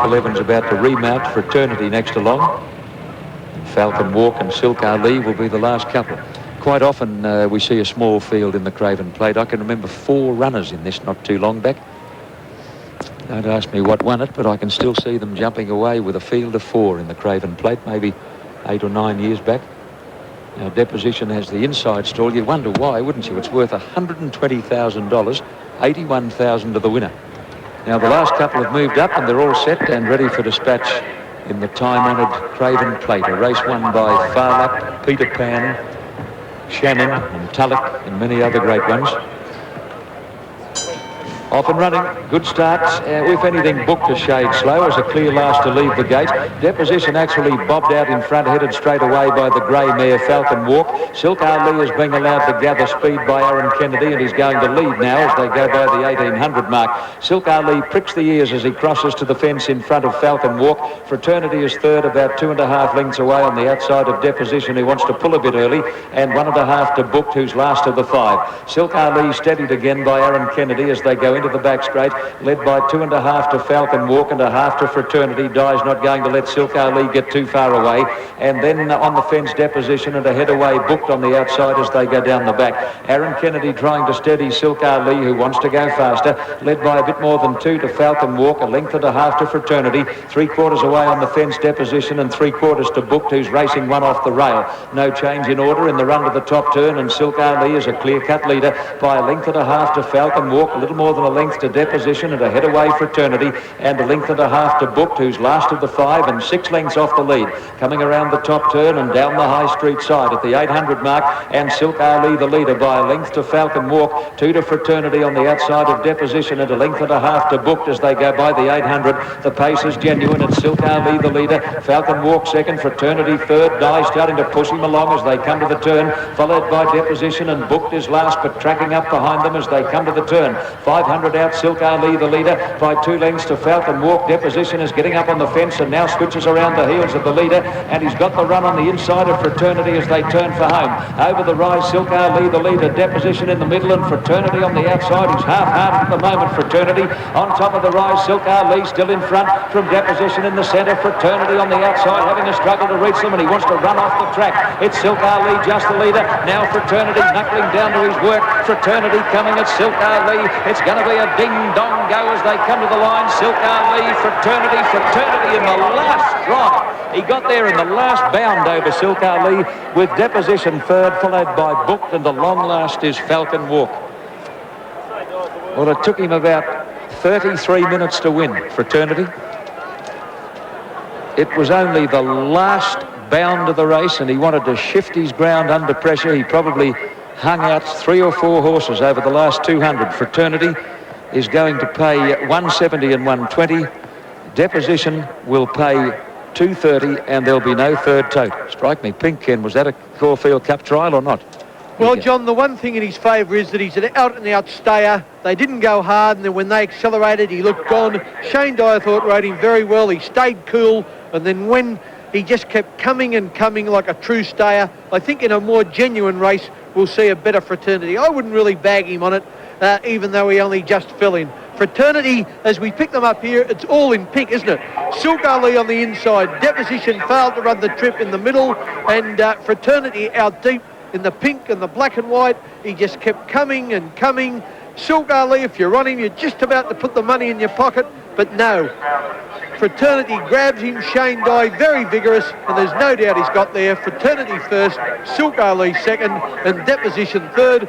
11's about to remount. Fraternity next along. Falcon Walk and Silk Ali will be the last couple. Quite often we see a small field in the Craven Plate. I can remember 4 runners in this not too long back. Don't ask me what won it, but I can still see them jumping away with a field of 4 in the Craven Plate, maybe 8 or 9 years back. Now, Deposition has the inside stall. You wonder why, wouldn't you? It's worth $120,000, 81,000 to the winner. Now, the last couple have moved up and they're all set and ready for dispatch in the time-honoured Craven Plate, a race won by Farluck, Peter Pan, Shannon and Tulloch and many other great ones. Off and running, good starts. If anything, booked a shade slow as a clear last to leave the gate. Deposition actually bobbed out in front, headed straight away by the grey mare Falcon Walk. Silk Ali is being allowed to gather speed by Aaron Kennedy and he's going to lead now as they go by the 1800 mark. Silk Ali pricks the ears as he crosses to the fence in front of Falcon Walk. Fraternity is third, about 2.5 lengths away on the outside of Deposition, who wants to pull a bit early, and 1.5 to Booked, who's last of the 5. Silk Ali steadied again by Aaron Kennedy as they go into the back straight, led by 2.5 to Falcon Walk and 1/2 to Fraternity. Dye's not going to let Silk Ali get too far away. And then on the fence, Deposition, and a head away Booked on the outside as they go down the back. Aaron Kennedy trying to steady Silk Ali, who wants to go faster, led by a bit more than 2 to Falcon Walk, 1.5 to Fraternity, 3/4 away on the fence, Deposition, and 3/4 to Booked, who's racing one off the rail. No change in order in the run to the top turn, and Silk Ali is a clear-cut leader by 1.5 to Falcon Walk, a little more than a length to Deposition, and a head away Fraternity, and 1.5 to Booked, who's last of the 5 and 6 lengths off the lead. Coming around the top turn and down the High Street side at the 800 mark, and Silk Ali the leader by a length to Falcon Walk, 2 to Fraternity on the outside of Deposition, and 1.5 to Booked as they go by the 800. The pace is genuine. It's Silk Ali the leader, Falcon Walk second, Fraternity third. Dye starting to push him along as they come to the turn, followed by Deposition, and Booked is last but tracking up behind them as they come to the turn. 500 out, Silk Ali the leader by 2 lengths to Falcon Walk. Deposition is getting up on the fence and now switches around the heels of the leader, and he's got the run on the inside of Fraternity as they turn for home. Over the rise, Silk Ali the leader, Deposition in the middle, and Fraternity on the outside. He's half-hearted at the moment, Fraternity. On top of the rise, Silk Ali still in front from Deposition in the centre. Fraternity on the outside having a struggle to reach them, and he wants to run off the track. It's Silk Ali just the leader. Now Fraternity knuckling down to his work. Fraternity coming at Silk Ali. It's going to be a ding-dong go as they come to the line. Silk Ali, Fraternity in the last drop. He got there in the last bound over Silk Ali, with Deposition third, followed by Booked, and the long last is Falcon Walk. Well, it took him about 33 minutes to win, Fraternity. It was only the last bound of the race, and he wanted to shift his ground under pressure. He probably hung out 3 or 4 horses over the last 200. Fraternity is going to pay 170 and 120. Deposition will pay 230, and there'll be no third tote. Strike me pink, Ken. Was that a Caulfield Cup trial or not? Well, John, the one thing in his favour is that he's an out-and-out stayer. They didn't go hard, and then when they accelerated, he looked gone. Shane Dye, I thought, rode him very well. He stayed cool, and then when he just kept coming and coming like a true stayer, I think in a more genuine race, we'll see a better Fraternity. I wouldn't really bag him on it, even though he only just fell in. Fraternity, as we pick them up here, it's all in pink, isn't it? Silk Ali on the inside. Deposition failed to run the trip in the middle, and Fraternity out deep in the pink and the black and white. He just kept coming and coming. Silk Ali, if you're on him, you're just about to put the money in your pocket, but no. Fraternity grabs him. Shane Dye very vigorous, and there's no doubt he's got there. Fraternity first, Silk Ali second, and Deposition third.